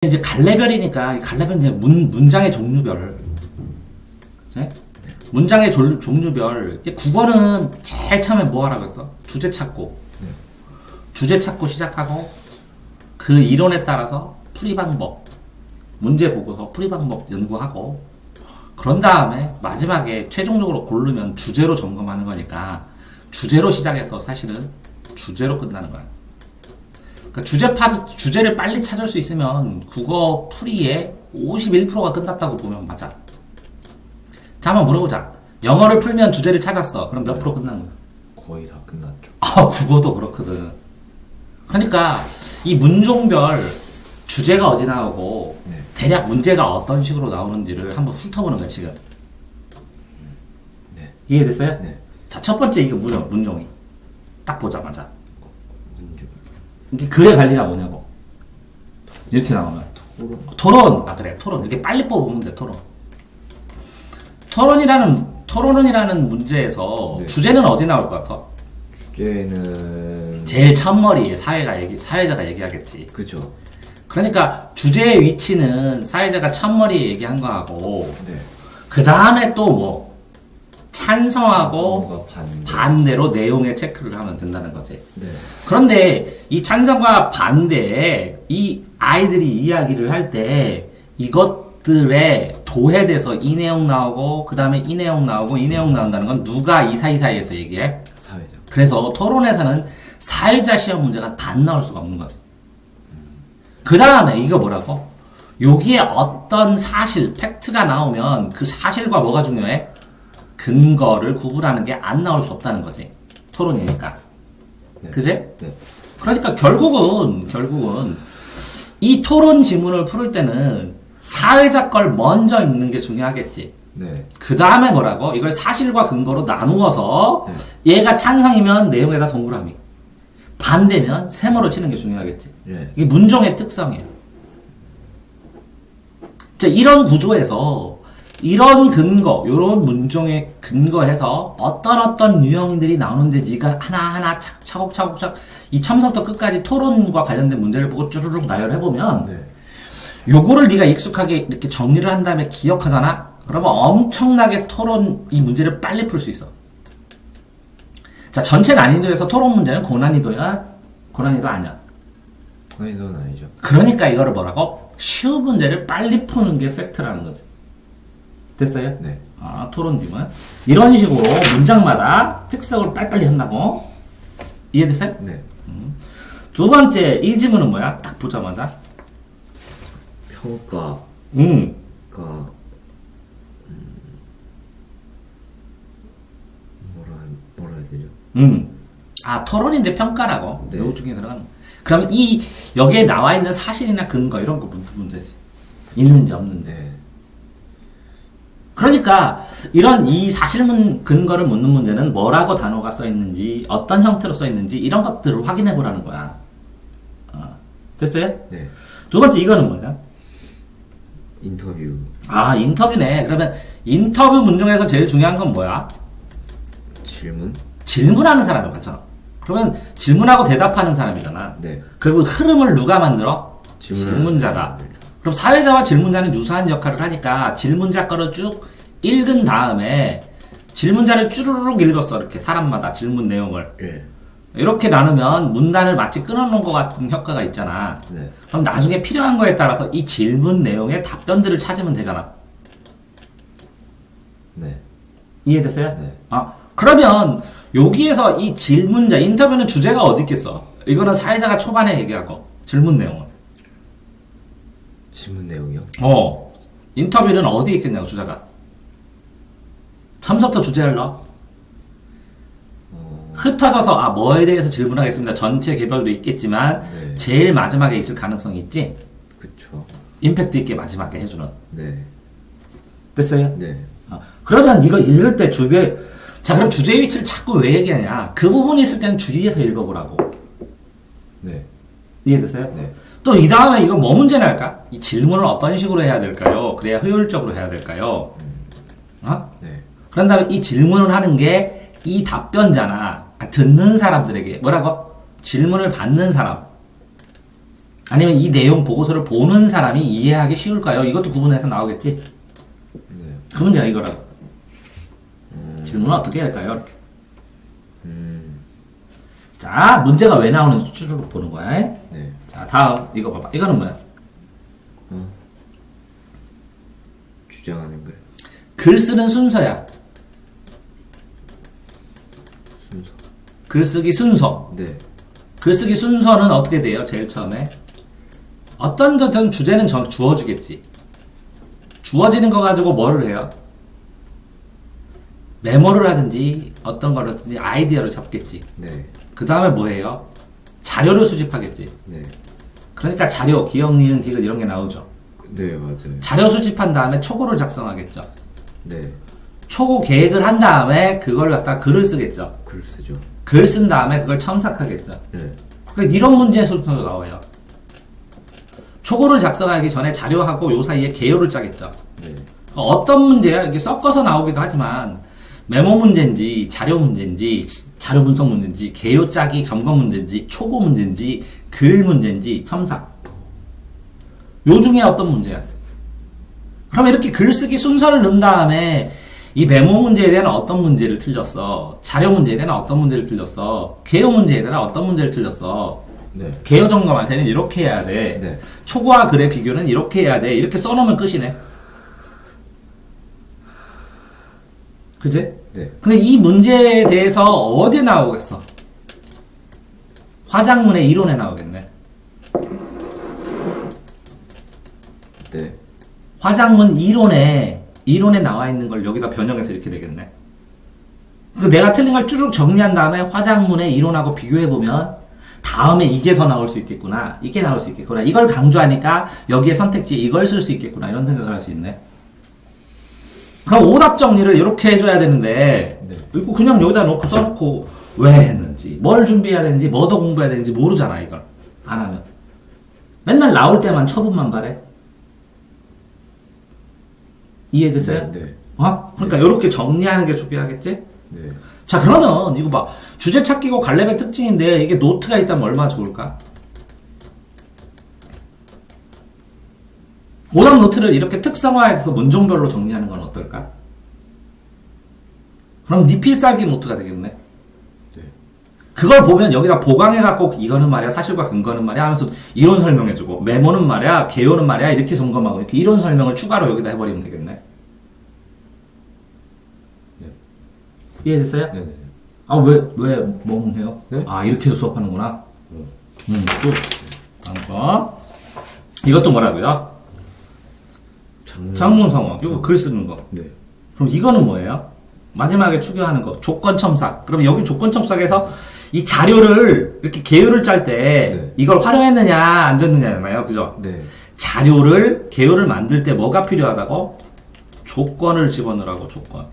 이제 갈래별이니까 이 갈래별 이제 문장의 종류별. 네? 문장의 종류별. 이제 국어는 제일 처음에 뭐 하라고 했어? 주제 찾고. 주제 찾고 시작하고 그 이론에 따라서 풀이 방법, 문제 보고서 풀이 방법 연구하고 그런 다음에 마지막에 최종적으로 고르면 주제로 점검하는 거니까 주제로 시작해서 사실은 주제로 끝나는 거야. 그러니까 주제를 빨리 찾을 수 있으면 국어 풀이의 51%가 끝났다고 보면 맞아. 자, 한번 물어보자. 영어를 풀면 주제를 찾았어. 그럼 몇 프로 끝나는 거야? 거의 다 끝났죠. 아, 국어도 그렇거든. 그러니까 이 문종별 주제가 어디 나오고 대략 문제가 어떤 식으로 나오는지를 한번 훑어보는 거야, 지금. 네. 이해됐어요? 네. 자, 첫 번째 이게 문종이. 딱 보자마자. 문제. 이게 글의 관리가 뭐냐고. 이렇게 나오면. 토론. 아, 그래. 토론. 이렇게 빨리 뽑으면 돼, 토론. 토론이라는 문제에서 네. 주제는 어디 나올 것 같아? 주제는 제일 첫머리에 사회자가 얘기하겠지. 그죠. 그러니까 주제의 위치는 사회자가 첫머리에 얘기한 거하고 네. 그 다음에 또 뭐 찬성하고 찬성과 반대로 내용에 체크를 하면 된다는 거지. 네. 그런데 이 찬성과 반대에 이 아이들이 이야기를 할 때 이것들에 도해돼서 이 내용 나오고 그 다음에 이 내용 나오고 이 내용 나온다는 건 누가 이 사이사이에서 얘기해? 사회자. 그래서 토론에서는 사회자 시험 문제가 단 나올 수가 없는 거지. 그 다음에 이거 뭐라고? 여기에 어떤 사실, 팩트가 나오면 그 사실과 뭐가 중요해? 근거를 구분하는 게 안 나올 수 없다는 거지. 토론이니까. 네. 그지? 네. 그러니까 결국은 이 토론 지문을 풀을 때는 사회자 걸 먼저 읽는 게 중요하겠지. 네. 그 다음에 뭐라고? 이걸 사실과 근거로 나누어서 네. 얘가 찬성이면 내용에다 동그라미, 반대면 세모를 치는 게 중요하겠지. 네. 이게 문종의 특성이에요. 자, 이런 구조에서 이런 근거, 이런 문종의 근거해서 어떤 유형들이 나오는데 네가 하나하나 차곡차곡 이 처음부터 끝까지 토론과 관련된 문제를 보고 쭈르륵 나열해보면 네. 요거를 네가 익숙하게 이렇게 정리를 한 다음에 기억하잖아? 그러면 엄청나게 토론 이 문제를 빨리 풀 수 있어. 자, 전체 난이도에서 토론 문제는 고난이도야? 고난이도 아니야. 고난이도는 아니죠. 그러니까 이거를 뭐라고? 쉬운 문제를 빨리 푸는 게 팩트라는 거지. 됐어요? 네. 아, 토론팀은 이런 식으로 문장마다 특성을 빨리빨리 한다고. 이해됐어요? 네. 두 번째 이 지문은 뭐야? 딱 보자마자 평가가 뭐라 해야 되죠? 아, 토론인데 평가라고. 네. 요거 중에 들어가는. 그럼 여기에 나와 있는 사실이나 근거 이런 거 문제지. 있는지 없는지. 네. 그러니까 이 사실 근거를 묻는 문제는 뭐라고 단어가 써 있는지, 어떤 형태로 써 있는지 이런 것들을 확인해 보라는 거야. 됐어요? 네. 두 번째 이거는 뭐냐? 인터뷰. 아, 인터뷰네. 그러면 인터뷰 문중에서 제일 중요한 건 뭐야? 질문. 질문하는 사람이 맞잖아. 그러면 질문하고 대답하는 사람이잖아. 네. 그리고 흐름을 누가 만들어? 질문하는 질문자가. 사람들. 그럼 사회자와 질문자는 유사한 역할을 하니까 질문자 거를 쭉 읽은 다음에 질문자를 쭈르륵 읽었어. 이렇게 사람마다 질문 내용을. 예. 이렇게 나누면 문단을 마치 끊어놓은 것 같은 효과가 있잖아. 네. 그럼 나중에 필요한 거에 따라서 이 질문 내용의 답변들을 찾으면 되잖아. 네. 이해됐어요? 네. 그러면 여기에서 이 질문자, 인터뷰는 주제가 어디 있겠어? 이거는 사회자가 초반에 얘기하고 질문 내용은. 질문 내용이요? 인터뷰는 어디에 있겠냐고, 주제가. 처음부터 주제를 넣어. 흩어져서 뭐에 대해서 질문하겠습니다. 전체 개별도 있겠지만 네. 제일 마지막에 있을 가능성이 있지. 그쵸. 임팩트 있게 마지막에 해주는. 네. 됐어요? 네. 그러면 이거 읽을 때 자, 그럼 주제 위치를 자꾸 왜 얘기하냐? 그 부분이 있을 때는 주의해서 읽어보라고. 네. 이해됐어요? 네. 또 이 다음에 이거 뭐 문제 날까? 이 질문을 어떤 식으로 해야 될까요? 그래야 효율적으로 해야 될까요? 네. 그런 다음에 이 질문을 하는 게 이 답변자나 듣는 사람들에게 뭐라고? 질문을 받는 사람 아니면 이 내용 보고서를 보는 사람이 이해하기 쉬울까요? 이것도 구분해서 나오겠지? 네. 그 문제가 이거라고. 질문은 어떻게 해야 할까요? 이렇게. 자, 문제가 왜 나오는지 쭈르륵 보는 거야. 네. 자, 다음 이거 봐봐. 이거는 뭐야? 주장하는 글. 글 쓰는 순서야. 순서. 글쓰기 순서. 네. 글쓰기 순서는 어떻게 돼요? 제일 처음에 어떤 주제는 주어지겠지. 주어지는 거 가지고 뭐를 해요? 메모를 하든지 어떤 거를 하든지 아이디어를 잡겠지. 네. 그 다음에 뭐 해요? 자료를 수집하겠지. 네. 그러니까 자료, 기억, 니은, 디귿 이런 게 나오죠. 네, 맞아요. 자료 수집한 다음에 초고를 작성하겠죠. 네. 초고 계획을 한 다음에 그걸 갖다 글을 쓰겠죠. 글 쓰죠. 글 쓴 다음에 그걸 첨삭하겠죠. 네. 그러니까 이런 문제의 순서가 나와요. 초고를 작성하기 전에 자료하고 요 사이에 개요를 짜겠죠. 네. 어떤 문제야? 이게 섞어서 나오기도 하지만 메모 문제인지 자료 문제인지 자료 분석 문제인지 개요 짜기 점검 문제인지 초고 문제인지 글 문제인지 첨삭 요 중에 어떤 문제야? 그럼 이렇게 글쓰기 순서를 넣은 다음에 이 메모 문제에 대한 어떤 문제를 틀렸어? 자료 문제에 대한 어떤 문제를 틀렸어? 개요 문제에 대한 어떤 문제를 틀렸어? 네. 개요 점검할 때는 이렇게 해야 돼. 네. 초고와 글의 비교는 이렇게 해야 돼. 이렇게 써놓으면 끝이네. 그지? 네. 근데 이 문제에 대해서 어디에 나오겠어? 화작문의 이론에 나오겠네. 네. 화작문 이론에 나와 있는 걸 여기다 변형해서 이렇게 되겠네. 그 내가 틀린 걸 쭈르륵 정리한 다음에 화작문의 이론하고 비교해보면 다음에 이게 더 나올 수 있겠구나. 이게 나올 수 있겠구나. 이걸 강조하니까 여기에 선택지에 이걸 쓸 수 있겠구나. 이런 생각을 할 수 있네. 그럼 오답 정리를 이렇게 해줘야 되는데 네. 이거 그냥 여기다 놓고 써놓고 왜 했는지 뭘 준비해야 되는지 뭐 더 공부해야 되는지 모르잖아. 이걸 안 하면 맨날 나올 때만 처분만 바래. 이해됐어요? 네. 네. 어? 그러니까 이렇게 정리하는 게 중요하겠지? 네. 자, 그러면 이거 봐. 주제 찾기고 갈래벨 특징인데 이게 노트가 있다면 얼마나 좋을까? 오답 노트를 이렇게 특성화해서 문종별로 정리하는 건 어떨까? 그럼 니필살기 노트가 되겠네. 네. 그걸 보면 여기다 보강해갖고 이거는 말이야 사실과 근거는 말이야 하면서 이론 설명해주고 메모는 말이야 개요는 말이야 이렇게 점검하고 이렇게 이론 설명을 추가로 여기다 해버리면 되겠네. 네. 이해됐어요? 네. 네. 아, 왜 멍해요? 네? 아, 이렇게 해서 수업하는구나. 또, 다음 거. 이것도 뭐라고요? 장문성어. 이거 글 쓰는 거. 네. 그럼 이거는 뭐예요? 마지막에 추겨하는 거. 조건 첨삭. 그럼 여기 조건 첨삭에서 이 자료를 이렇게 개요를 짤 때 네. 이걸 활용했느냐, 안 됐느냐잖아요. 그죠? 네. 자료를, 개요를 만들 때 뭐가 필요하다고? 조건을 집어넣으라고, 조건.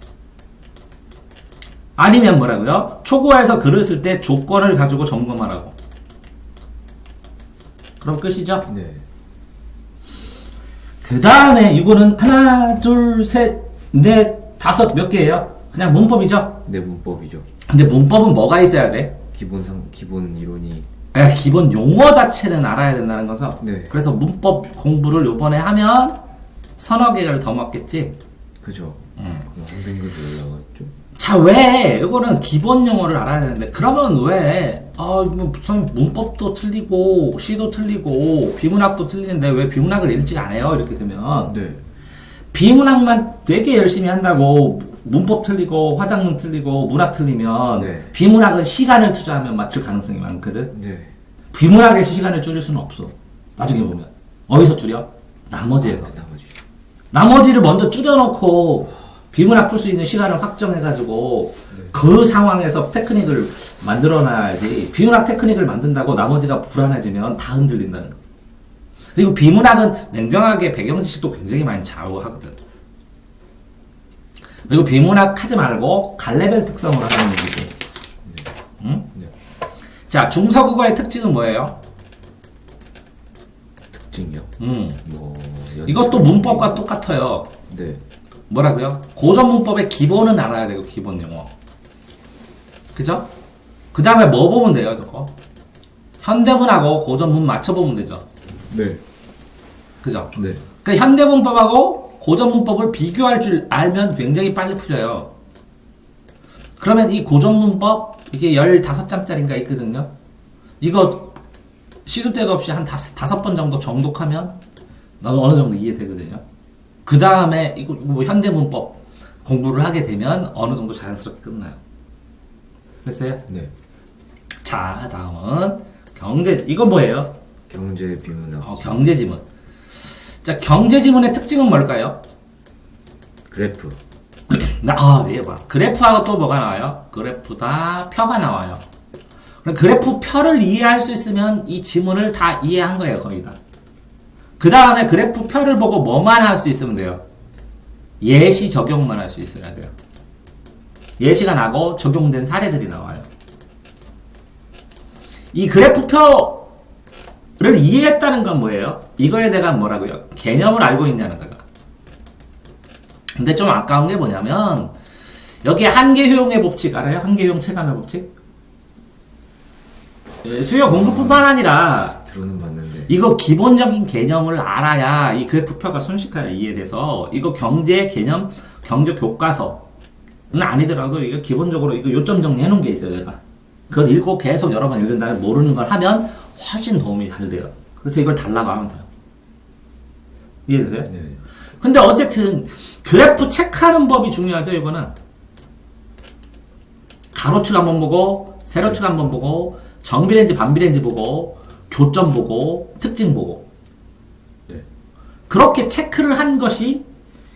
아니면 뭐라고요? 초고에서 글을 쓸 때 조건을 가지고 점검하라고. 그럼 끝이죠? 네. 그 다음에 이거는 하나, 둘, 셋, 넷, 다섯 몇 개예요? 그냥 문법이죠? 네, 문법이죠. 근데 문법은 뭐가 있어야 돼? 기본 이론이. 기본 용어 자체는 알아야 된다는 거죠? 네. 그래서 문법 공부를 요번에 하면 서너 개를 더 먹겠지? 그죠. 한 등급이 올라갔죠. 자, 왜? 이거는 기본 용어를 알아야 되는데, 그러면 왜, 이거 무슨 문법도 틀리고, 시도 틀리고, 비문학도 틀리는데 왜 비문학을 일찍 안 해요? 이렇게 되면. 네. 비문학만 되게 열심히 한다고, 문법 틀리고, 화작문 틀리고, 문학 틀리면, 네. 비문학은 시간을 투자하면 맞출 가능성이 많거든? 네. 비문학의 시간을 줄일 수는 없어. 나중에 보면. 어디서 줄여? 나머지에서. 나머지를 먼저 줄여놓고, 비문학 풀 수 있는 시간을 확정해가지고 그 상황에서 테크닉을 만들어놔야지. 비문학 테크닉을 만든다고 나머지가 불안해지면 다 흔들린다는 거. 그리고 비문학은 냉정하게 배경 지식도 굉장히 많이 좌우하거든. 그리고 비문학 하지 말고 갈래벨 특성으로 하는 얘기지. 응? 네. 자, 중서국어의 특징은 뭐예요? 특징이요? 뭐 이것도 문법과 똑같아요. 네. 뭐라고요? 고전 문법의 기본은 알아야 되고, 기본 용어. 그죠? 그 다음에 뭐 보면 돼요, 저거? 현대문하고 고전문 맞춰보면 되죠. 네. 그죠? 네. 그러니까 현대문법하고 고전문법을 비교할 줄 알면 굉장히 빨리 풀려요. 그러면 이 고전문법 이게 15장짜리인가 있거든요. 이거 시도 때도 없이 한 5번 정도 정독하면 나도 어느 정도 이해되거든요. 그 다음에 이거 뭐 현대문법 공부를 하게 되면 어느 정도 자연스럽게 끝나요. 됐어요? 네. 자, 다음은 경제. 이건 뭐예요? 경제 비문학. 경제지문. 자, 경제지문의 특징은 뭘까요? 그래프. 예, 봐. 그래프하고 또 뭐가 나와요? 그래프다, 표가 나와요. 그럼 그래프 표를 이해할 수 있으면 이 지문을 다 이해한 거예요, 거의 다. 그 다음에 그래프 표를 보고 뭐만 할 수 있으면 돼요? 예시 적용만 할 수 있어야 돼요. 예시가 나고 적용된 사례들이 나와요. 이 그래프 표를 이해했다는 건 뭐예요? 이거에 대한 뭐라고요? 개념을 알고 있냐는 거죠. 근데 좀 아까운 게 뭐냐면 여기에 한계효용의 법칙 알아요? 한계효용 체감의 법칙? 수요 공부뿐만 아니라 들어는 봤는데. 이거 기본적인 개념을 알아야 이 그래프표가 순식간에 이해돼서 이거 경제 개념, 경제 교과서는 아니더라도 이거 기본적으로 이거 요점 정리해 놓은 게 있어요, 제가. 그걸 읽고 계속 여러 번 읽은 다음에 모르는 걸 하면 훨씬 도움이 잘 돼요. 그래서 이걸 달라고 하면 돼요. 이해되세요? 네. 근데 어쨌든 그래프 체크하는 법이 중요하죠, 이거는. 가로축 한번 보고, 세로축 한번 보고, 정비례인지 반비례인지 보고, 교점 보고, 특징 보고. 네. 그렇게 체크를 한 것이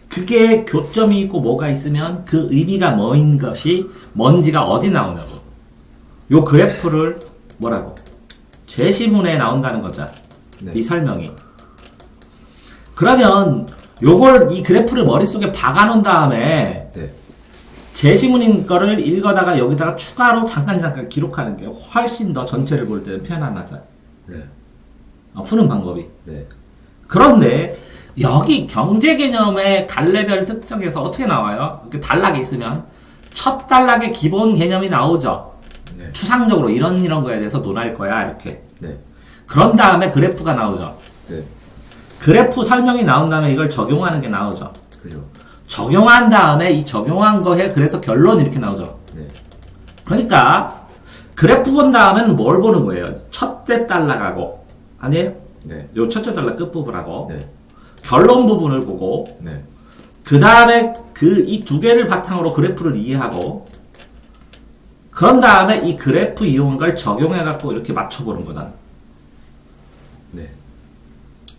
그게 교점이 있고 뭐가 있으면 그 의미가 뭐인 것이 뭔지가 어디 나오냐고. 요 그래프를 뭐라고? 제시문에 나온다는 거죠. 네. 이 설명이. 그러면 요걸 이 그래프를 머릿속에 박아놓은 다음에 네. 제시문인 거를 읽어다가 여기다가 추가로 잠깐 기록하는 게 훨씬 더 전체를 볼 때는 편안하죠. 네. 푸는 방법이. 네. 그런데 여기 경제 개념의 갈래별 특정에서 어떻게 나와요? 이렇게 단락이 있으면 첫 단락에 기본 개념이 나오죠. 네. 추상적으로 이런 거에 대해서 논할 거야 이렇게. 네. 그런 다음에 그래프가 나오죠. 네. 그래프 설명이 나온 다음에 이걸 적용하는 게 나오죠. 그죠. 적용한 다음에 이 적용한 거에 그래서 결론 이렇게 나오죠. 네. 그러니까 그래프 본 다음에는 뭘 보는 거예요? 첫째 단락하고 아니에요? 네. 요 첫째 단락 끝부분하고 네. 결론 부분을 보고 네. 그 다음에 이 두 개를 바탕으로 그래프를 이해하고 그런 다음에 이 그래프 이용한 걸 적용해 갖고 이렇게 맞춰보는 거잖아. 네.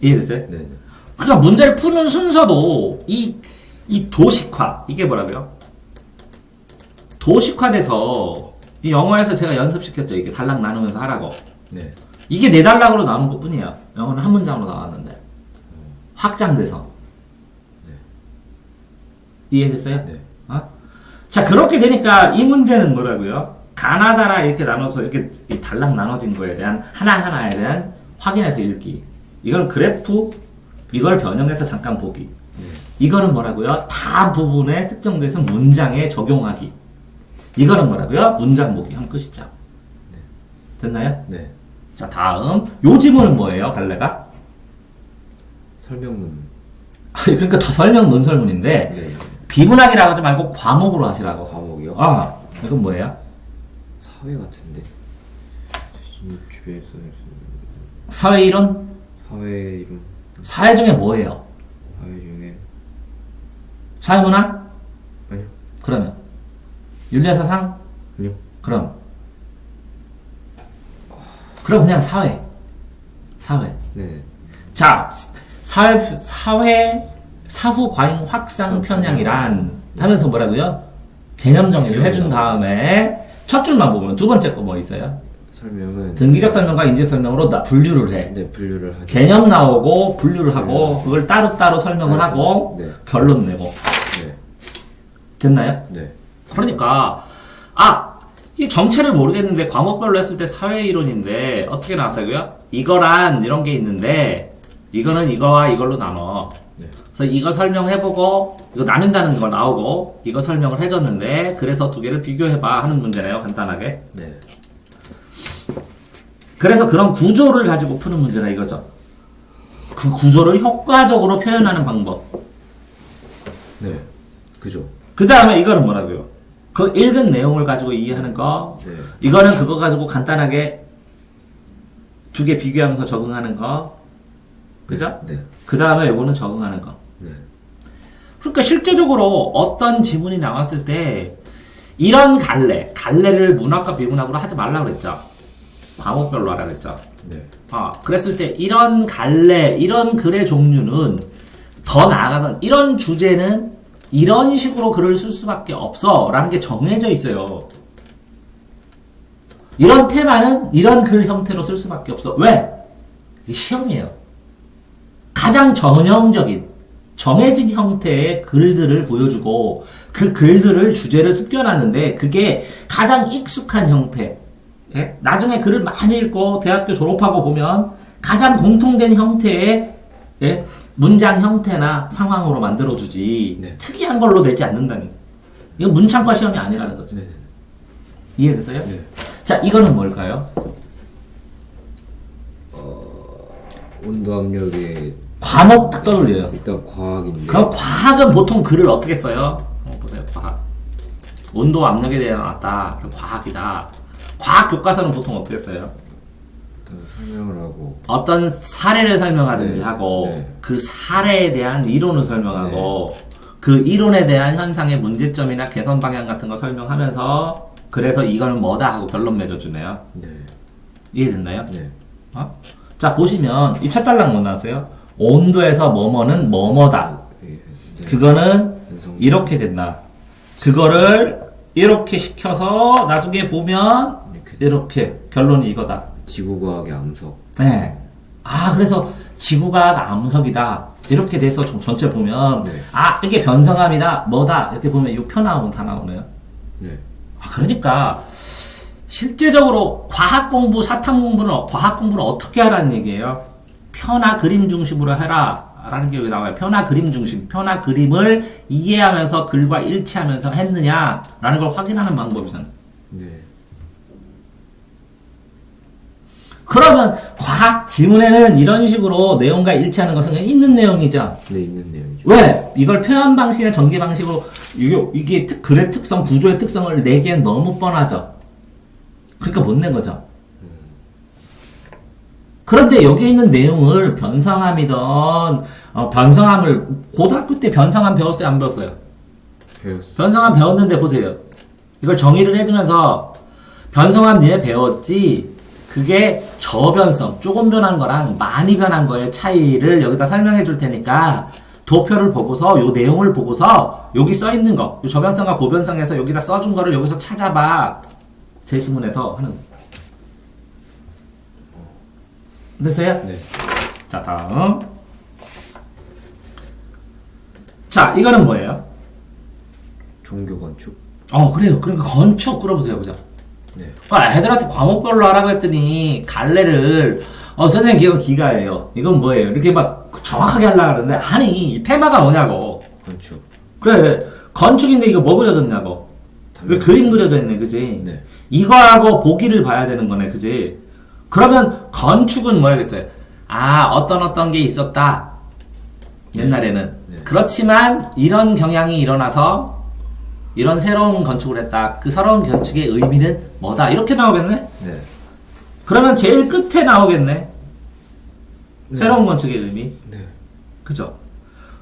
이해됐어요? 네. 그러니까 문제를 푸는 순서도 이 도식화 이게 뭐라고요? 도식화돼서 이 영어에서 제가 연습시켰죠. 이게 단락 나누면서 하라고. 네. 이게 4단락으로 나눈 것 뿐이야. 영어는 한 문장으로 나왔는데. 확장돼서. 네. 이해됐어요? 네. 자, 그렇게 되니까 이 문제는 뭐라고요? 가나다라 이렇게 나눠서 이렇게 이 단락 나눠진 거에 대한 하나하나에 대한 확인해서 읽기. 이건 그래프, 이걸 변형해서 잠깐 보기. 네. 이거는 뭐라고요? 다 부분에 특정돼서 문장에 적용하기. 이거는 뭐라고요? 문장 보기. 한 끝이죠. 됐나요? 네. 자, 다음. 요 지문은 뭐예요, 갈래가? 설명문. 그러니까 다 설명 논설문인데, 네. 비문학이라고 하지 말고 과목으로 하시라고. 과목이요? 이건 뭐예요? 사회 같은데. 주변에서 사회이론? 사회 이론. 사회 중에 뭐예요? 사회 중에 사회문학? 아니요. 그러면 윤리사상? 아니요. 그럼 그냥 사회. 네. 자, 사회 사후 과잉 확산 편향이란 하면서 뭐라고요? 개념 정의를 해준 다음에 첫 줄만 보면 두 번째 거 뭐 있어요? 설명은 등기적 설명과 인지적 설명으로 분류를 해. 네, 분류를 하죠. 개념 나오고 분류를 하고 그걸 따로따로 설명을 하고 네. 결론 내고. 네. 됐나요? 네. 그러니까 이 정체를 모르겠는데 과목별로 했을 때 사회이론인데 어떻게 나왔다고요? 이거란 이런 게 있는데 이거는 이거와 이걸로 나눠. 네. 그래서 이거 설명해보고 이거 나눈다는 거 나오고 이거 설명을 해줬는데 그래서 두 개를 비교해봐 하는 문제네요. 간단하게. 네. 그래서 그런 구조를 가지고 푸는 문제라 이거죠. 그 구조를 효과적으로 표현하는 방법. 네. 그죠. 그 다음에 이거는 뭐라고요? 그 읽은 내용을 가지고 이해하는 거. 네. 이거는 그거 가지고 간단하게 두 개 비교하면서 적응하는 거. 그죠? 네. 그 다음에 요거는 적응하는 거. 네. 그러니까 실제적으로 어떤 지문이 나왔을 때 이런 갈래를 문학과 비문학으로 하지 말라고 그랬죠. 과목별로 하라 그랬죠. 네. 그랬을 때 이런 이런 글의 종류는 더 나아가서 이런 주제는 이런 식으로 글을 쓸 수밖에 없어 라는 게 정해져 있어요. 이런 테마는 이런 글 형태로 쓸 수밖에 없어. 왜? 이게 시험이에요. 가장 전형적인 정해진 형태의 글들을 보여주고 그 글들을 주제를 숨겨놨는데 그게 가장 익숙한 형태. 예? 나중에 글을 많이 읽고 대학교 졸업하고 보면 가장 공통된 형태의 예? 문장 형태나 상황으로 만들어주지 네. 특이한 걸로 내지 않는다니. 이건 문창과 시험이 아니라는 거죠. 네. 이해됐어요? 네. 자, 이거는 뭘까요? 온도 압력에 과목 딱 떠올려요. 일단 과학인데. 그럼 과학은 보통 글을 어떻게 써요? 보세요, 과학. 온도 압력에 대해 나왔다. 그럼 과학이다. 과학 교과서는 보통 어떻게 써요? 일단 설명을 하고. 어떤 사례를 설명하든지 네, 하고 네. 그 사례에 대한 이론을 설명하고 그 이론에 대한 현상의 문제점이나 개선 방향 같은 거 설명하면서 그래서 이거는 뭐다 하고 결론 맺어주네요. 네. 이해됐나요? 네. 자, 보시면 이 첫 단락 뭐 나왔어요? 온도에서 뭐뭐는 뭐뭐다. 네. 그거는 완성. 이렇게 된다. 그거를 이렇게 시켜서 나중에 보면 이렇게 결론이 이거다. 지구과학의 암석. 네. 그래서 지구가 암석이다. 이렇게 돼서 전체 보면 네. 이게 변성함이다. 뭐다. 이렇게 보면 이 표 나오면 다 나오네요. 네. 그러니까 실제적으로 과학 공부, 사탐 공부는 과학 공부는 어떻게 하라는 얘기예요? 표나 그림 중심으로 해라. 라는 게 여기 나와요. 표나 그림 중심. 표나 그림을 이해하면서 글과 일치하면서 했느냐. 라는 걸 확인하는 방법이잖아요. 네. 그러면 과학 지문에는 이런 식으로 내용과 일치하는 것은 그냥 있는 내용이죠. 네, 있는 내용이죠. 왜? 이걸 표현 방식이나 전개 방식으로 이게 글의 특성, 구조의 특성을 내기엔 너무 뻔하죠. 그러니까 못 낸 거죠. 그런데 여기에 있는 내용을 변성함이든 변성함을 고등학교 때 변성함 배웠어요? 안 배웠어요? 배웠어. 변성함 배웠는데 보세요. 이걸 정의를 해주면서 변성함 니네 배웠지? 그게 저변성, 조금 변한 거랑 많이 변한 거의 차이를 여기다 설명해 줄 테니까 도표를 보고서 요 내용을 보고서 여기 써 있는 거, 요 저변성과 고변성에서 여기다 써준 거를 여기서 찾아봐. 제 지문에서 하는 거. 됐어요? 네. 자, 다음. 자, 이거는 뭐예요? 종교 건축. 그래요. 그러니까 건축 끌어보세요, 보자. 네. 애들한테 과목별로 하라고 했더니 갈래를 선생님 이건 기가예요. 이건 뭐예요? 이렇게 막 정확하게 하려고 하는데 아니 이 테마가 뭐냐고. 건축. 그래 건축인데 이거 뭐 그려졌냐고. 왜 그림 그려져 있네, 그지? 네. 이거하고 보기를 봐야 되는 거네, 그지? 그러면 건축은 뭐야겠어요? 어떤 게 있었다. 옛날에는. 네. 그렇지만 이런 경향이 일어나서 이런 새로운 건축을 했다. 그 새로운 건축의 의미는 뭐다. 이렇게 나오겠네? 네. 그러면 제일 끝에 나오겠네? 네. 새로운 건축의 의미. 네. 그죠?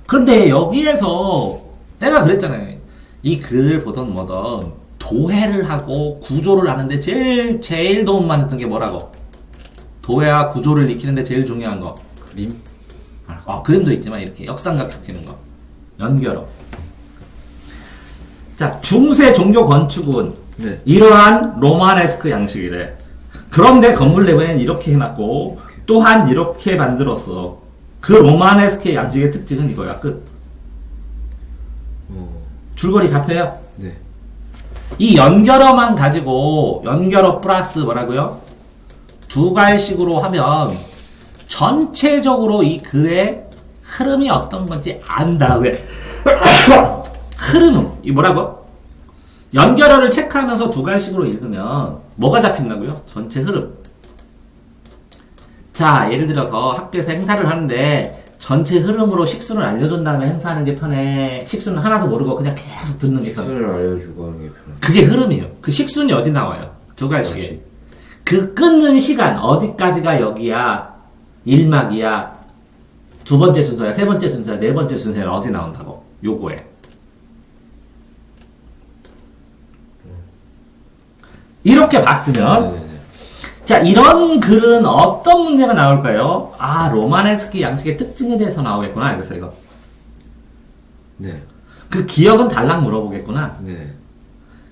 그런데 여기에서 내가 그랬잖아요. 이 글을 보던 뭐던 도해를 하고 구조를 하는데 제일 도움만 했던 게 뭐라고? 도해와 구조를 익히는데 제일 중요한 거. 그림. 그림도 있지만 이렇게 역삼각 켜키는 거. 연결어. 자, 중세 종교 건축은 네. 이러한 로마네스크 양식이래. 그런데 건물 내부에는 이렇게 해놨고 또한 이렇게 만들었어. 그 로마네스크 양식의 특징은 이거야. 끝. 줄거리 잡혀요? 네. 이 연결어만 가지고 연결어 플러스 뭐라고요? 두 갈식으로 하면 전체적으로 이 글의 흐름이 어떤 건지 안 다음에 흐름은 이 뭐라고? 연결어를 체크하면서 두 갈식으로 읽으면 뭐가 잡힌다고요? 전체 흐름. 자, 예를 들어서 학교에서 행사를 하는데 전체 흐름으로 식수는 알려준 다음에 행사하는 게 편해? 식수는 하나도 모르고 그냥 계속 듣는 게 편해? 식순을 알려주고 하는 게 편해. 그게 흐름이에요. 그 식순이 어디 나와요? 두 가지에. 그 끊는 시간, 어디까지가 여기야? 1막이야? 두 번째 순서야? 세 번째 순서야? 네 번째 순서야? 어디 나온다고? 요거에. 이렇게 봤으면, 네네네. 자, 이런 글은 어떤 문제가 나올까요? 아, 로마네스키 양식의 특징에 대해서 나오겠구나. 그래서 이거. 네. 그 기억은 달랑 물어보겠구나. 네.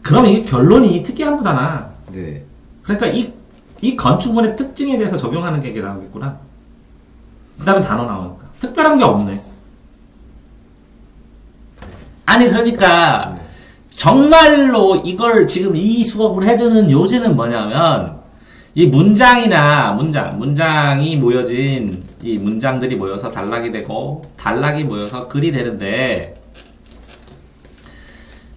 그럼 이게 결론이 특이한 거잖아. 네. 그러니까 이 건축물의 특징에 대해서 적용하는 게 이게 나오겠구나. 그 다음에 단어 나오니까. 특별한 게 없네. 아니, 그러니까, 네. 정말로 이걸 지금 이 수업을 해주는 요지는 뭐냐면, 이 문장이 모여진 이 문장들이 모여서 단락이 되고, 단락이 모여서 글이 되는데,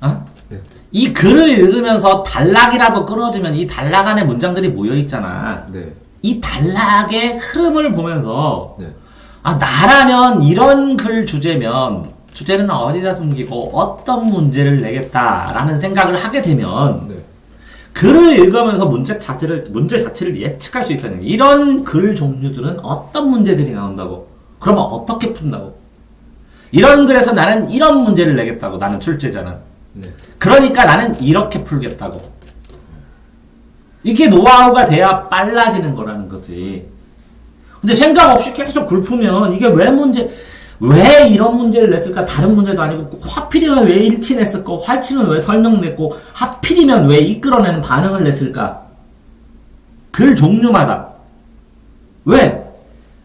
어? 네. 이 글을 읽으면서 단락이라도 끊어지면 이 단락 안에 문장들이 모여있잖아. 네. 이 단락의 흐름을 보면서, 네. 아, 나라면 이런 글 주제는 어디다 숨기고 어떤 문제를 내겠다라는 생각을 하게 되면, 네. 글을 읽으면서 문제 자체를 예측할 수 있다는 거예요. 이런 글 종류들은 어떤 문제들이 나온다고? 그러면 어떻게 푼다고? 이런 글에서 나는 이런 문제를 내겠다고, 나는 출제자는. 네. 그러니까 나는 이렇게 풀겠다고. 이게 노하우가 돼야 빨라지는 거라는 거지. 근데 생각 없이 계속 글 풀면 이게 왜 이런 문제를 냈을까? 다른 문제도 아니고, 하필이면 왜 일치 냈을까? 활치는 왜 설명 냈고, 하필이면 왜 이끌어내는 반응을 냈을까? 글 종류마다. 왜?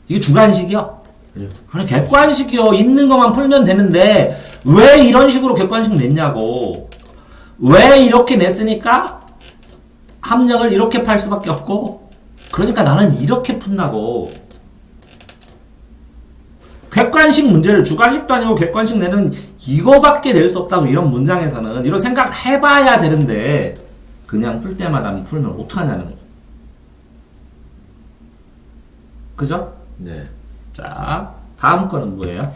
이게 주관식이요? 아니요. 아니, 객관식이요. 있는 것만 풀면 되는데, 왜 이런 식으로 객관식 냈냐고. 왜 이렇게 냈으니까, 합력을 이렇게 팔 수밖에 없고, 그러니까 나는 이렇게 푼다고. 객관식 문제를 주관식도 아니고 객관식 내는 이거밖에 낼 수 없다고, 이런 문장에서는 이런 생각을 해봐야 되는데 그냥 풀 때마다 풀면 어떡하냐는 거죠. 그죠? 네. 자, 다음 거는 뭐예요?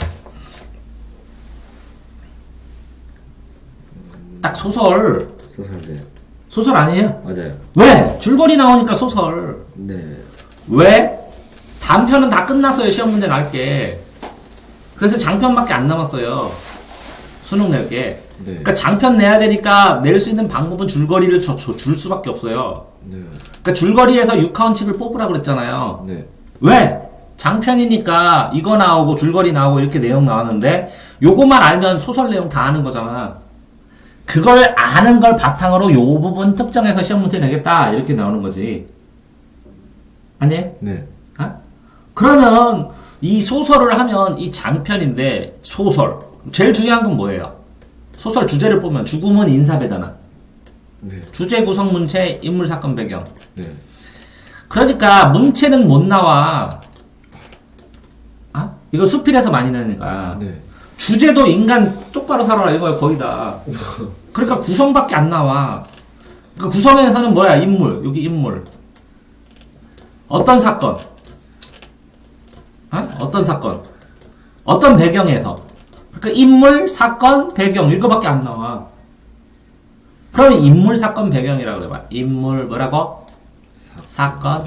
딱 소설. 소설대. 소설 아니에요? 맞아요. 왜? 줄거리 나오니까 소설. 네. 왜? 단편은 다 끝났어요. 시험 문제 날 게. 그래서 장편밖에 안 남았어요. 수능 낼 게. 네. 그러니까 장편 내야 되니까 낼 수 있는 방법은 줄거리를 줄 수밖에 없어요. 네. 그러니까 줄거리에서 6카운칙을 뽑으라 그랬잖아요. 네. 왜? 장편이니까 이거 나오고 줄거리 나오고 이렇게 내용 나왔는데 요것만 알면 소설 내용 다 아는 거잖아. 그걸 아는 걸 바탕으로 요 부분 특정해서 시험 문제 내겠다 이렇게 나오는 거지. 아니에요? 네. 어? 그러면 이 소설을 하면 이 장편인데 소설 제일 중요한 건 뭐예요? 소설 주제를 보면 죽음은 인사배잖아. 네. 주제 구성 문체 인물 사건 배경. 네. 그러니까 문체는 못 나와. 아? 이거 수필에서 많이 나니까. 네. 주제도 인간 똑바로 살아라 이거야 거의 다. 그러니까 구성밖에 안 나와. 그러니까 구성에서는 뭐야? 인물. 여기 인물. 어떤 사건? 어? 어떤 사건? 어떤 배경에서? 그러니까 인물, 사건, 배경 이거밖에 안 나와. 그러면 인물, 사건, 배경이라고 그래봐. 인물 뭐라고? 사건,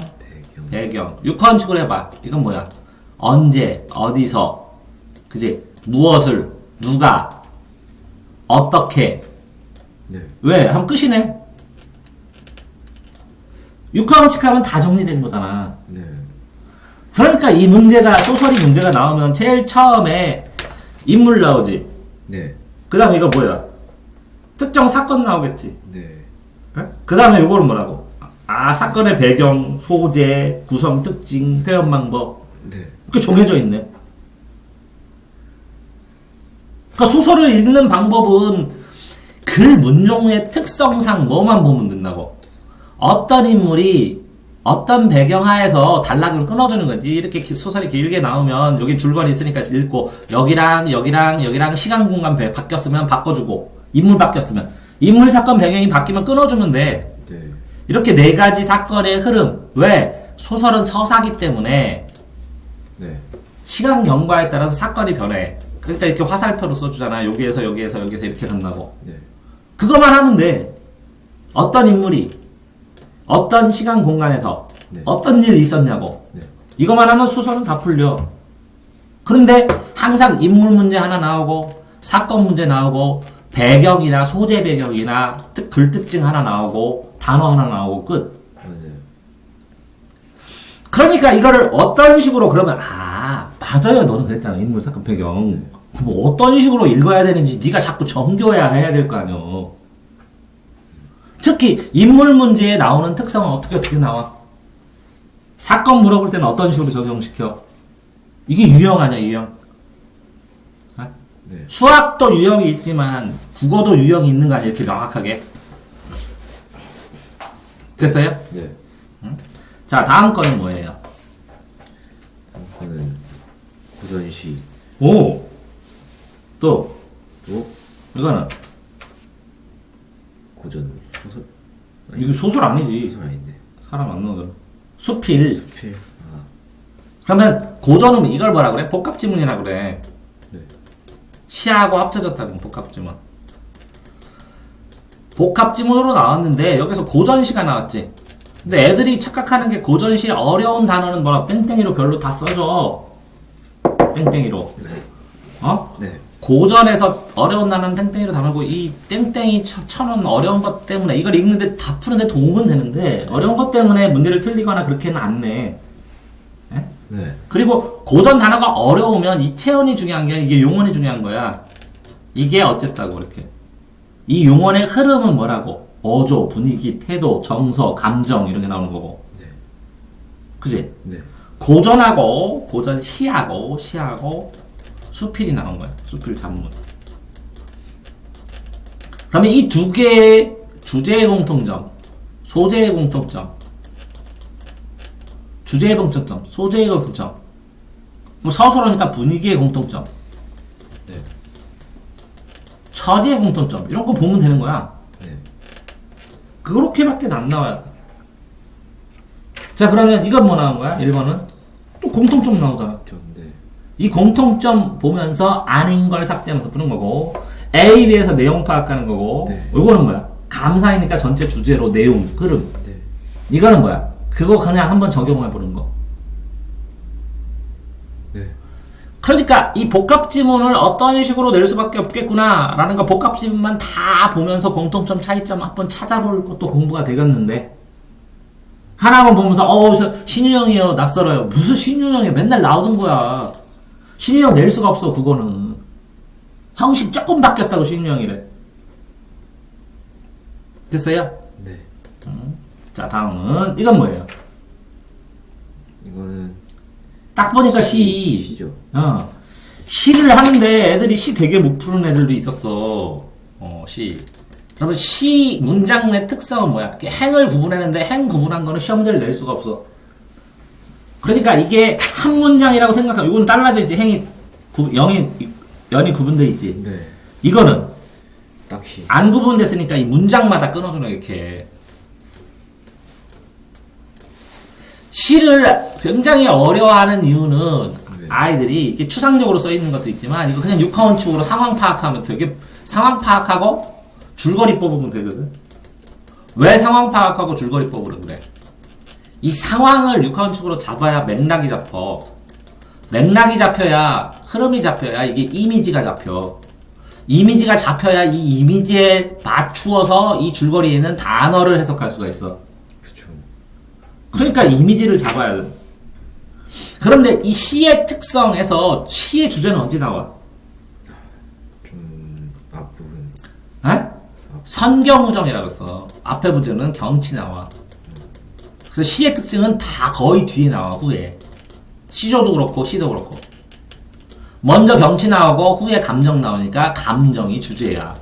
배경. 6컨축을 해봐. 이건 뭐야? 언제, 어디서, 그지? 무엇을, 누가, 어떻게. 네. 왜? 하면 끝이네. 6컨축 하면 다 정리된 거잖아. 네. 그러니까 이 문제가, 소설이 문제가 나오면 제일 처음에 인물 나오지. 네. 그 다음에 이거 뭐야? 특정 사건 나오겠지. 네. 그 다음에 이거는 뭐라고? 아, 사건의 배경, 소재, 구성 특징, 표현 방법. 네. 이렇게 정해져 있네. 그러니까 소설을 읽는 방법은 글 문종의 특성상 뭐만 보면 된다고. 어떤 인물이 어떤 배경 하에서 단락을 끊어주는 거지. 이렇게 소설이 길게 나오면 여기 줄거리 있으니까 읽고 여기랑 시간 공간 바뀌었으면 바꿔주고 인물 바뀌었으면 인물 사건 배경이 바뀌면 끊어주면 돼. 네. 이렇게 네 가지 사건의 흐름. 왜? 소설은 서사기 때문에 네. 시간 경과에 따라서 사건이 변해. 그러니까 이렇게 화살표로 써주잖아. 여기에서 이렇게 간다고. 네. 그것만 하면 돼. 어떤 인물이 어떤 시간 공간에서 네. 어떤 일이 있었냐고. 네. 이것만 하면 소설은 다 풀려. 그런데 항상 인물 문제 하나 나오고 사건 문제 나오고 배경이나 소재 배경이나 글 특징 하나 나오고 단어 하나 나오고 끝. 맞아요. 그러니까 이거를 어떤 식으로 그러면 맞아요. 너는 그랬잖아. 인물 사건 배경. 그럼 어떤 식으로 읽어야 되는지 네가 자꾸 정교해야 해야 될 거 아니야. 특히 인물 문제에 나오는 특성은 어떻게 나와? 사건 물어볼 때는 어떤 식으로 적용시켜? 이게 유형 아니야, 유형? 네. 수학도 유형이 있지만 국어도 유형이 있는 거 아니야, 이렇게 명확하게? 됐어요? 네. 자, 다음 거는 뭐예요? 다음 거는 고전시. 오! 또, 또 이거는, 고전 소설. 이거 소설 아니지. 소설 아닌데. 사람 안 넣어도. 수필. 수필. 아. 그러면 고전은 이걸 뭐라 그래? 복합지문이라 그래. 네. 시하고 합쳐졌다는 복합지문. 복합지문으로 나왔는데 여기서 고전시가 나왔지. 근데 애들이 착각하는 게 고전시 어려운 단어는 뭐라 땡땡이로 별로 다 써줘. 땡땡이로. 네. 어? 네. 고전에서 어려운 단어는 땡땡이로 담고 이 땡땡이 천은 어려운 것 때문에 이걸 읽는데 다 푸는데 도움은 되는데 어려운 것 때문에 문제를 틀리거나 그렇게는 안 내. 예? 네. 그리고 고전 단어가 어려우면 이 체온이 중요한 게 아니라 이게 용언이 중요한 거야. 이게 어쨌다고 이렇게. 이 용언의 흐름은 뭐라고? 어조, 분위기, 태도, 정서, 감정 이런 게 나오는 거고. 네. 그지? 네. 고전하고 시하고 수필이 나온 거야. 수필 잡문. 그러면 이 두 개의 주제의 공통점, 소재의 공통점, 주제의 공통점, 소재의 공통점, 뭐 서술하니까 분위기의 공통점, 네. 처지의 공통점 이런 거 보면 되는 거야. 네. 그렇게밖에 안 나와요. 자, 그러면 이건 뭐 나온 거야? 1번은 또 공통점 나오잖아. 좀 네. 이 공통점 보면서 아닌 걸 삭제하면서 푸는 거고, A, B에서 내용 파악하는 거고, 네. 이거는 뭐야? 감사이니까 전체 주제로 내용, 흐름. 네. 이거는 뭐야? 그거 그냥 한번 적용해 보는 거. 네. 그러니까 이 복합지문을 어떤 식으로 낼 수밖에 없겠구나 라는 거 복합지문만 다 보면서 공통점 차이점 한번 찾아볼 것도 공부가 되겠는데, 하나만 보면서 신유형이요 낯설어요. 무슨 신유형이 맨날 나오던 거야. 신유형 낼 수가 없어. 그거는 형식 조금 바뀌었다고 신유형이래. 됐어요? 네. 자, 다음은 이건 뭐예요? 이거는 딱 보니까 시. 시죠. 시를 하는데 애들이 시 되게 못 푸는 애들도 있었어. 시. 그러면 시 문장의 특성은 뭐야? 이렇게 행을 구분했는데 행 구분한 거는 시험 문제를 낼 수가 없어. 그러니까 이게 한 문장이라고 생각하면 이건 달라져 있지. 행이 연이 구분돼 있지. 네. 이거는 딱히. 안 구분됐으니까 이 문장마다 끊어주는 이렇게. 시를 굉장히 어려워하는 이유는 네. 아이들이 이렇게 추상적으로 써 있는 것도 있지만 이거 그냥 육하원칙으로 상황 파악하면 되게 상황 파악하고 줄거리 뽑으면 되거든. 왜 상황 파악하고 줄거리 뽑으려 그래? 이 상황을 육하원칙으로 잡아야 맥락이 잡혀. 맥락이 잡혀야 흐름이 잡혀야 이게 이미지가 잡혀. 이미지가 잡혀야 이 이미지에 맞추어서 이 줄거리에 있는 단어를 해석할 수가 있어. 그쵸. 그러니까 이미지를 잡아야 돼. 그런데 이 시의 특성에서 시의 주제는 언제 나와? 좀 앞부분. 에? 선경우정이라고 했어. 앞에 부제는 경치 나와. 그래서 시의 특징은 다 거의 뒤에 나와, 후에. 시조도 그렇고, 시도 그렇고. 먼저 경치 나오고, 후에 감정 나오니까, 감정이 주제야.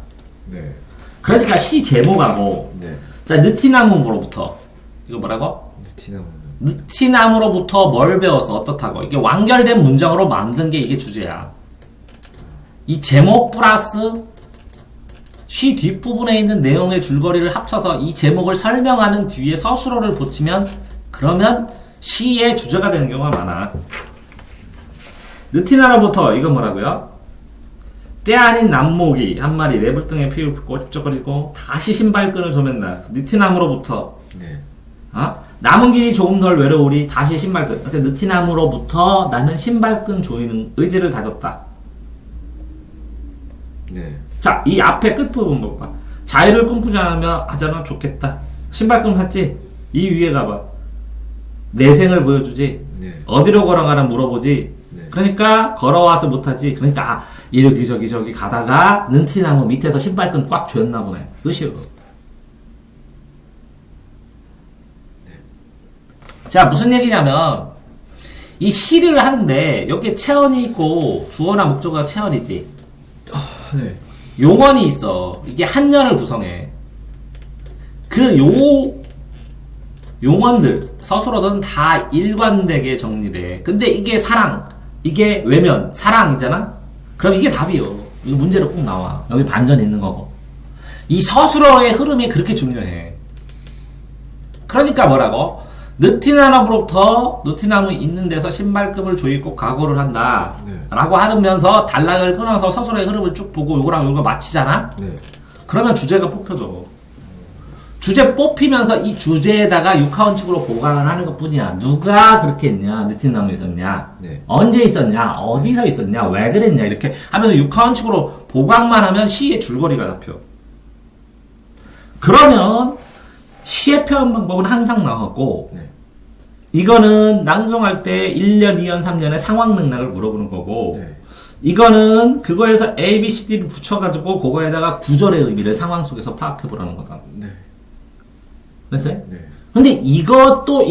네. 그러니까 시 제목하고, 네. 자, 느티나무로부터. 이거 뭐라고? 티나무는. 느티나무로부터 뭘 배웠어? 어떻다고? 이게 완결된 문장으로 만든 게 이게 주제야. 이 제목 플러스 시 뒷부분에 있는 내용의 줄거리를 합쳐서 이 제목을 설명하는 뒤에 서술어를 붙이면 그러면 시의 주제가 되는 경우가 많아. 느티나로부터 이건 뭐라고요? 때 아닌 남모기 한 마리 내불등에 피우고 찝쩍거리고 다시 신발끈을 조맨다. 느티나무로부터 네. 남은 길이 조금 덜 외로우리 다시 신발끈. 근데 느티나무로부터 나는 신발끈 조이는 의지를 다졌다. 네. 자, 이 앞에 끝부분 봐. 자유를 꿈꾸지 않으면 하자면 좋겠다. 신발끈 샀지? 이 위에 가봐. 내 생을 보여주지. 네. 어디로 걸어가라 물어보지. 네. 그러니까 걸어와서 못하지. 그러니까 이렇게 저기 가다가 능티나무 밑에서 신발끈 꽉 조였나 보네. 그것이요. 자, 무슨 얘기냐면 이 시를 하는데 여기에 체언이 있고 주어나 목적어가 체언이지. 네. 용언이 있어. 이게 한년을 구성해. 그 용언들 서술어는 다 일관되게 정리돼. 근데 이게 사랑, 이게 외면, 사랑이잖아? 그럼 이게 답이요. 이거 문제로 꼭 나와. 여기 반전이 있는 거고. 이 서술어의 흐름이 그렇게 중요해. 그러니까 뭐라고? 느티나무로부터 느티나무 있는 데서 신발끈을 조이고 각오를 한다. 네. 라고 하면서 단락을 끊어서 서술어의 흐름을 쭉 보고 요거랑 요거 맞히잖아? 네. 그러면 주제가 뽑혀져. 주제 뽑히면서 이 주제에다가 육하원칙으로 보강을 하는 것 뿐이야. 누가 그렇게 했냐? 느티나무에 있었냐? 네. 언제 있었냐? 어디서 있었냐? 왜 그랬냐? 이렇게 하면서 육하원칙으로 보강만 하면 시의 줄거리가 잡혀. 그러면 시의 표현 방법은 항상 나왔고, 네. 이거는 낭송할 때 1년, 2년, 3년의 상황 맥락을 물어보는 거고, 네. 이거는 그거에서 A, B, C, D를 붙여가지고 그거에다가 구절의 의미를 상황 속에서 파악해보라는 거잖아. 네. 됐어요? 네. 근데 이것도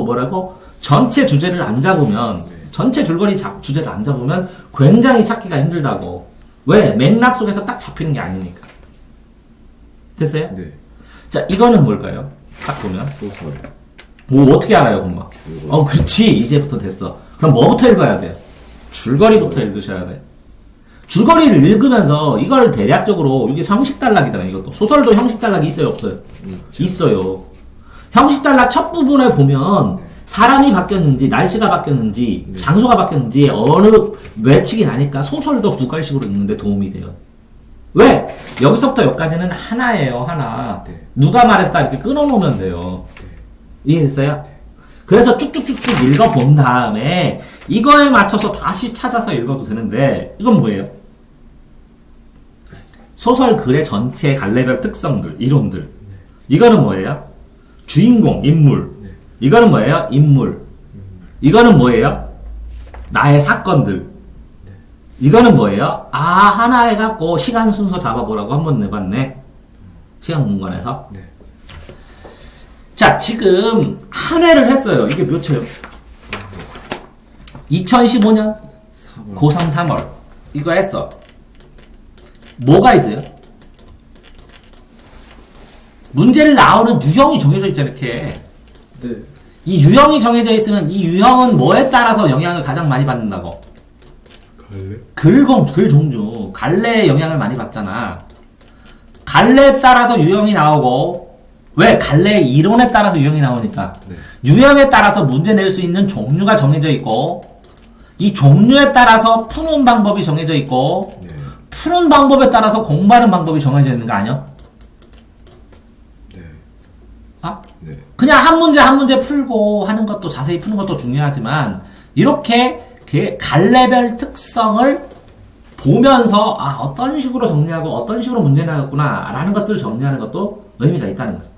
뭐라고? 전체 주제를 안 잡으면, 네. 전체 줄거리 주제를 안 잡으면 굉장히 찾기가 힘들다고. 왜? 맥락 속에서 딱 잡히는 게 아니니까. 됐어요? 네. 자, 이거는 뭘까요? 딱 보면. 소설. 오, 어떻게 알아요, 금방? 줄거리. 그렇지. 이제부터 됐어. 그럼 뭐부터 읽어야 돼요? 줄거리부터 읽으셔야 돼. 줄거리를 읽으면서 이걸 대략적으로, 이게 형식 단락이잖아요, 이것도. 소설도 형식 단락이 있어요, 없어요? 있어요. 형식 단락 첫 부분에 보면 사람이 바뀌었는지, 날씨가 바뀌었는지, 네. 장소가 바뀌었는지 어느 외측이 나니까 소설도 두 갈식으로 읽는데 도움이 돼요. 왜? 여기서부터 여기까지는 하나예요, 하나. 네. 누가 말했다 이렇게 끊어놓으면 돼요. 이해했어요? 그래서 쭉쭉쭉쭉 읽어본 다음에 이거에 맞춰서 다시 찾아서 읽어도 되는데 이건 뭐예요? 소설 글의 전체 갈래별 특성들, 이론들. 이거는 뭐예요? 주인공, 인물. 이거는 뭐예요? 인물. 이거는 뭐예요? 나의 사건들. 이거는 뭐예요? 하나 해갖고 시간 순서 잡아보라고 한번 내봤네. 시간 공간에서. 네. 자, 지금 한 회를 했어요. 이게 몇 회요? 2015년 3월. 고3 3월. 이거 했어. 뭐가 있어요? 문제를 나오는 유형이 정해져 있잖아, 이렇게. 네. 이 유형이 정해져 있으면 이 유형은 뭐에 따라서 영향을 가장 많이 받는다고? 갈래? 글 종류. 갈래에 영향을 많이 받잖아. 갈래에 따라서 유형이 나오고, 왜? 갈래의 이론에 따라서 유형이 나오니까. 네. 유형에 따라서 문제 낼 수 있는 종류가 정해져 있고, 이 종류에 따라서 푸는 방법이 정해져 있고, 네. 푸는 방법에 따라서 공부하는 방법이 정해져 있는 거 아니야? 네. 네. 그냥 한 문제 한 문제 풀고 하는 것도 자세히 푸는 것도 중요하지만, 이렇게 갈래별 특성을 보면서, 어떤 식으로 정리하고 어떤 식으로 문제 나갔구나, 라는 것들을 정리하는 것도 의미가 있다는 거죠.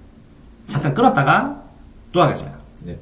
잠깐 끊었다가 또 하겠습니다. 네.